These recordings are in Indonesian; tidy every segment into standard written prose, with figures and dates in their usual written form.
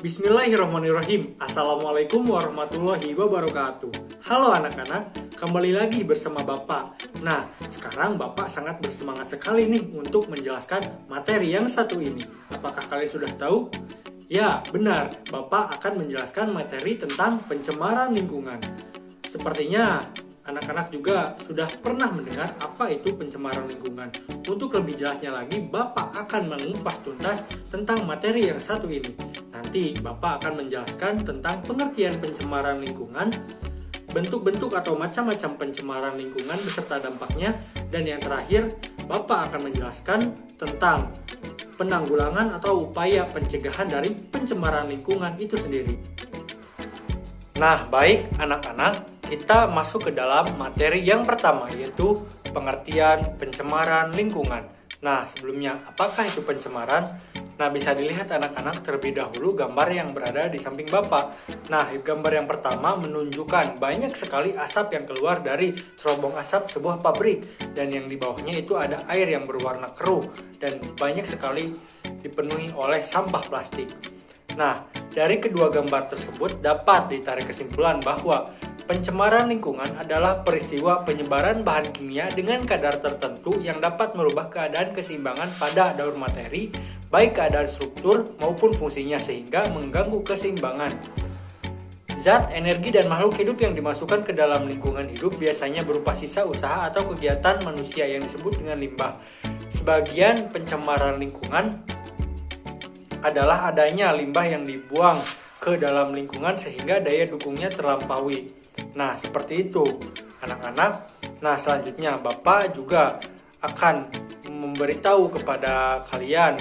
Bismillahirrahmanirrahim. Assalamualaikum warahmatullahi wabarakatuh. Halo anak-anak, kembali lagi bersama Bapak. Nah, sekarang Bapak sangat bersemangat sekali nih untuk menjelaskan materi yang satu ini. Apakah kalian sudah tahu? Ya, benar. Bapak akan menjelaskan materi tentang pencemaran lingkungan. Sepertinya anak-anak juga sudah pernah mendengar apa itu pencemaran lingkungan. Untuk lebih jelasnya lagi, Bapak akan mengupas tuntas tentang materi yang satu ini. Nanti Bapak akan menjelaskan tentang pengertian pencemaran lingkungan, bentuk-bentuk atau macam-macam pencemaran lingkungan beserta dampaknya, dan yang terakhir, Bapak akan menjelaskan tentang penanggulangan atau upaya pencegahan dari pencemaran lingkungan itu sendiri. Nah, baik anak-anak, kita masuk ke dalam materi yang pertama, yaitu pengertian pencemaran lingkungan. Nah, sebelumnya, apakah itu pencemaran? Nah, bisa dilihat anak-anak terlebih dahulu gambar yang berada di samping Bapak. Nah, gambar yang pertama menunjukkan banyak sekali asap yang keluar dari cerobong asap sebuah pabrik. Dan yang di bawahnya itu ada air yang berwarna keruh dan banyak sekali dipenuhi oleh sampah plastik. Nah, dari kedua gambar tersebut dapat ditarik kesimpulan bahwa pencemaran lingkungan adalah peristiwa penyebaran bahan kimia dengan kadar tertentu yang dapat merubah keadaan keseimbangan pada daur materi, baik keadaan struktur maupun fungsinya sehingga mengganggu keseimbangan. Zat, energi, dan makhluk hidup yang dimasukkan ke dalam lingkungan hidup biasanya berupa sisa usaha atau kegiatan manusia yang disebut dengan limbah. Sebagian pencemaran lingkungan adalah adanya limbah yang dibuang ke dalam lingkungan sehingga daya dukungnya terlampaui. Nah, seperti itu anak-anak. Nah, selanjutnya Bapak juga akan memberitahu kepada kalian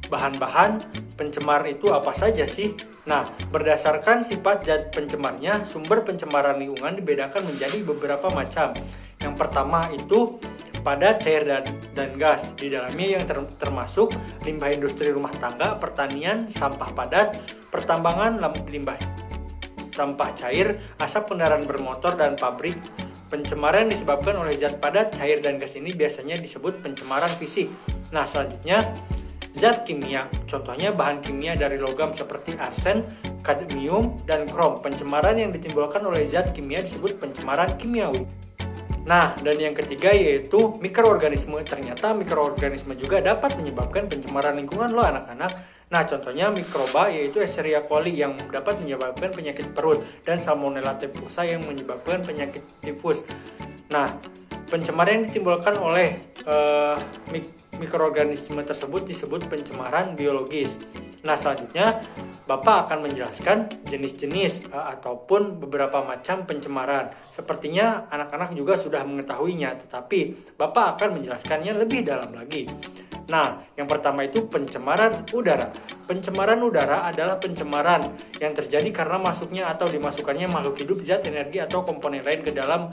bahan-bahan pencemar itu apa saja sih. Nah, berdasarkan sifat zat pencemarnya, sumber pencemaran lingkungan dibedakan menjadi beberapa macam. Yang pertama itu padat, cair, dan gas. Di dalamnya yang termasuk limbah industri rumah tangga, pertanian, sampah padat, pertambangan, limbah sampah cair, asap kendaraan bermotor, dan pabrik. Pencemaran disebabkan oleh zat padat, cair, dan gas ini biasanya disebut pencemaran fisik. Nah, selanjutnya zat kimia. Contohnya bahan kimia dari logam seperti arsen, kadmium, dan krom. Pencemaran yang ditimbulkan oleh zat kimia disebut pencemaran kimiawi. Nah, dan yang ketiga yaitu mikroorganisme. Ternyata mikroorganisme juga dapat menyebabkan pencemaran lingkungan loh anak-anak. Nah, contohnya mikroba yaitu Escherichia coli yang dapat menyebabkan penyakit perut dan Salmonella typhosa yang menyebabkan penyakit tifus. Nah, pencemaran yang ditimbulkan oleh mikroorganisme tersebut disebut pencemaran biologis. Nah, selanjutnya Bapak akan menjelaskan jenis-jenis ataupun beberapa macam pencemaran. Sepertinya anak-anak juga sudah mengetahuinya, tetapi Bapak akan menjelaskannya lebih dalam lagi. Nah, yang pertama itu pencemaran udara. Pencemaran udara adalah pencemaran yang terjadi karena masuknya atau dimasukkannya makhluk hidup, zat, energi, atau komponen lain ke dalam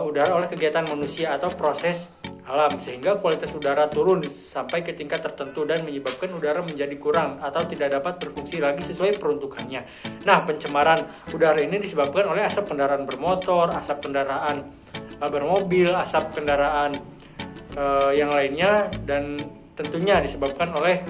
udara oleh kegiatan manusia atau proses alam, sehingga kualitas udara turun sampai ke tingkat tertentu dan menyebabkan udara menjadi kurang atau tidak dapat berfungsi lagi sesuai peruntukannya. Nah, pencemaran udara ini disebabkan oleh asap kendaraan bermotor, asap kendaraan bermobil, asap kendaraan yang lainnya, dan tentunya disebabkan oleh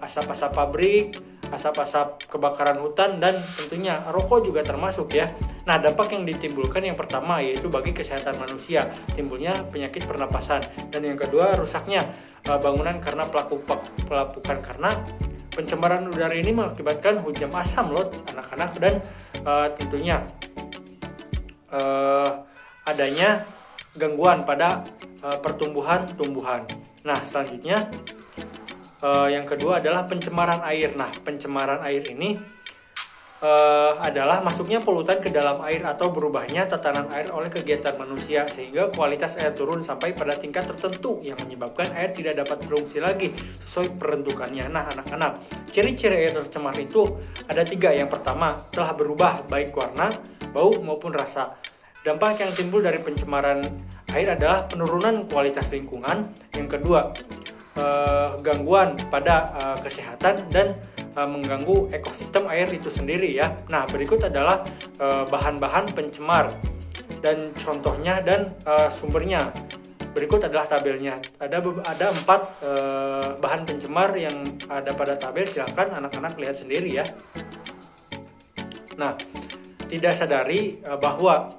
asap-asap pabrik, asap-asap kebakaran hutan, dan tentunya rokok juga termasuk ya. Nah, dampak yang ditimbulkan yang pertama yaitu bagi kesehatan manusia, timbulnya penyakit pernapasan, dan yang kedua rusaknya bangunan karena pelapukan. Karena pencemaran udara ini mengakibatkan hujan asam loh anak-anak, dan tentunya adanya gangguan pada pertumbuhan. Nah, selanjutnya yang kedua adalah pencemaran air. Nah, pencemaran air ini adalah masuknya polutan ke dalam air atau berubahnya tatanan air oleh kegiatan manusia sehingga kualitas air turun sampai pada tingkat tertentu yang menyebabkan air tidak dapat berfungsi lagi sesuai peruntukannya. Nah, anak-anak, ciri-ciri air tercemar itu ada 3. Yang pertama, telah berubah baik warna, bau, maupun rasa. Dampak yang timbul dari pencemaran air adalah penurunan kualitas lingkungan. Yang kedua, gangguan pada kesehatan dan mengganggu ekosistem air itu sendiri ya. Nah, berikut adalah bahan-bahan pencemar dan contohnya dan sumbernya. berikut adalah tabelnya. Ada 4 bahan pencemar yang ada pada tabel, silahkan anak-anak lihat sendiri ya. Nah, tidak sadari bahwa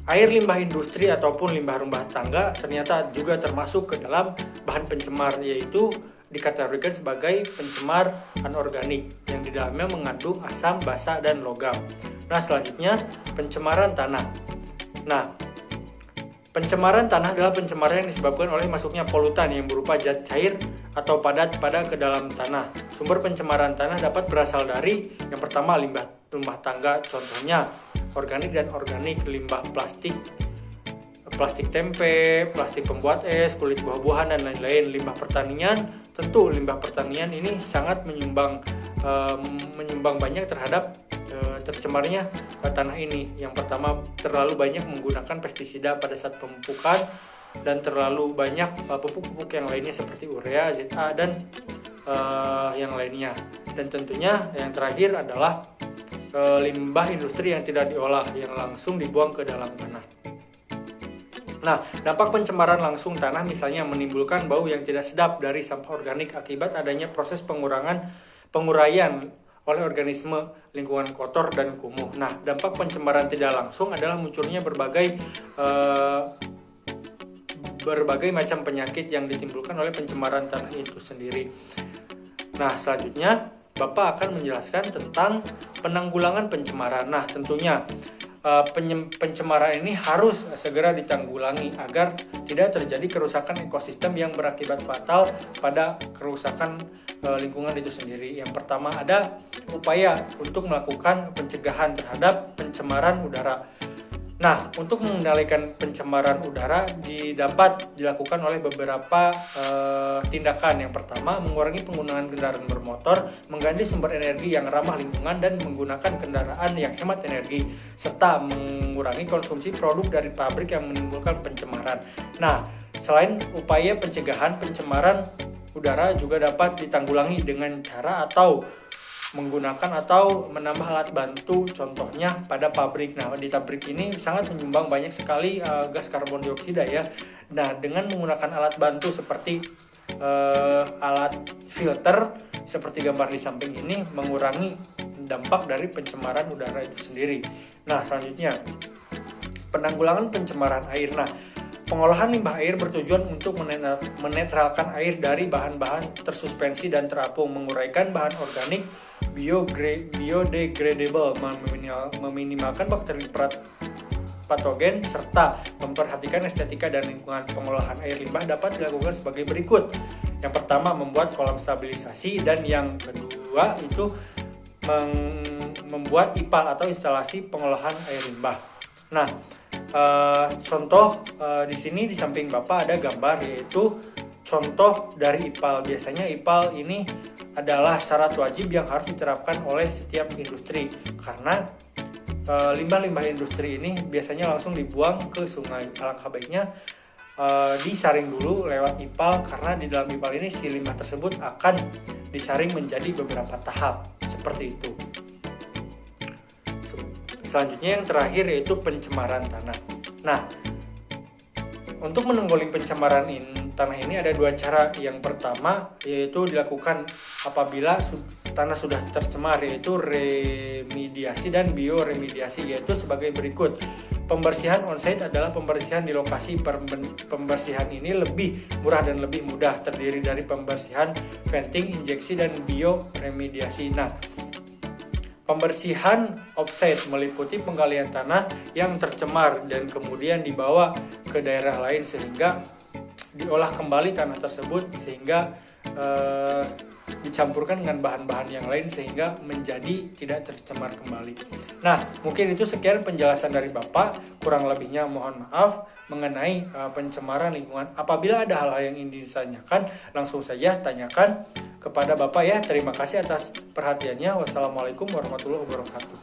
air limbah industri ataupun limbah rumah tangga ternyata juga termasuk ke dalam bahan pencemar, yaitu dikategorikan sebagai pencemar anorganik yang di dalamnya mengandung asam, basa, dan logam. Nah, selanjutnya pencemaran tanah. Nah, pencemaran tanah adalah pencemaran yang disebabkan oleh masuknya polutan yang berupa zat cair atau padat pada ke dalam tanah. Sumber pencemaran tanah dapat berasal dari yang pertama limbah rumah tangga, contohnya organik dan organik, limbah plastik tempe, plastik pembuat es, kulit buah-buahan, dan lain-lain. Limbah pertanian, tentu limbah pertanian ini sangat menyumbang banyak terhadap tercemarnya tanah ini. Yang pertama, terlalu banyak menggunakan pestisida pada saat pemupukan dan terlalu banyak pupuk-pupuk yang lainnya seperti urea, ZA, dan yang lainnya. Dan tentunya yang terakhir adalah limbah industri yang tidak diolah, yang langsung dibuang ke dalam tanah. Nah, dampak pencemaran langsung tanah misalnya menimbulkan bau yang tidak sedap dari sampah organik akibat adanya proses penguraian oleh organisme lingkungan kotor dan kumuh. Nah, dampak pencemaran tidak langsung adalah munculnya berbagai macam penyakit yang ditimbulkan oleh pencemaran tanah itu sendiri. Nah, selanjutnya Bapak akan menjelaskan tentang penanggulangan pencemaran. Nah, tentunya pencemaran ini harus segera ditanggulangi agar tidak terjadi kerusakan ekosistem yang berakibat fatal pada kerusakan lingkungan itu sendiri. Yang pertama, ada upaya untuk melakukan pencegahan terhadap pencemaran udara. Nah, untuk mengendalikan pencemaran udara dapat dilakukan oleh beberapa tindakan. Yang pertama, mengurangi penggunaan kendaraan bermotor, mengganti sumber energi yang ramah lingkungan, dan menggunakan kendaraan yang hemat energi, serta mengurangi konsumsi produk dari pabrik yang menimbulkan pencemaran. Nah, selain upaya pencegahan, pencemaran udara juga dapat ditanggulangi dengan cara atau menggunakan atau menambah alat bantu, contohnya pada pabrik. Nah, di pabrik ini sangat menyumbang banyak sekali gas karbon dioksida ya. Nah, dengan menggunakan alat bantu seperti alat filter seperti gambar di samping ini, mengurangi dampak dari pencemaran udara itu sendiri. Nah, selanjutnya penanggulangan pencemaran air. Nah, pengolahan limbah air bertujuan untuk menetralkan air dari bahan-bahan tersuspensi dan terapung, menguraikan bahan organik biodegradable, meminimalkan bakteri patogen, serta memperhatikan estetika dan lingkungan. Pengolahan air limbah dapat dilakukan sebagai berikut. Yang pertama, membuat kolam stabilisasi, dan yang kedua itu membuat IPAL atau instalasi pengolahan air limbah. Nah, contoh di sini di samping Bapak ada gambar, yaitu contoh dari IPAL. Biasanya IPAL ini adalah syarat wajib yang harus diterapkan oleh setiap industri, karena limbah-limbah industri ini biasanya langsung dibuang ke sungai. Alangkah baiknya disaring dulu lewat IPAL, karena di dalam IPAL ini si limbah tersebut akan disaring menjadi beberapa tahap seperti itu. Selanjutnya yang terakhir yaitu pencemaran tanah. Nah, untuk menanggulangi pencemaran tanah ini ada 2 cara. Yang pertama yaitu dilakukan apabila tanah sudah tercemar, yaitu remediasi dan bioremediasi, yaitu sebagai berikut. Pembersihan on-site adalah pembersihan di lokasi. Pembersihan ini lebih murah dan lebih mudah, terdiri dari pembersihan, venting, injeksi, dan bioremediasi. Nah, pembersihan offsite meliputi penggalian tanah yang tercemar dan kemudian dibawa ke daerah lain sehingga diolah kembali tanah tersebut, sehingga dicampurkan dengan bahan-bahan yang lain sehingga menjadi tidak tercemar kembali. Nah, mungkin itu sekian penjelasan dari Bapak. Kurang lebihnya mohon maaf mengenai pencemaran lingkungan. Apabila ada hal-hal yang ingin ditanyakan, langsung saja tanyakan kepada Bapak ya. Terima kasih atas perhatiannya. Wassalamualaikum warahmatullahi wabarakatuh.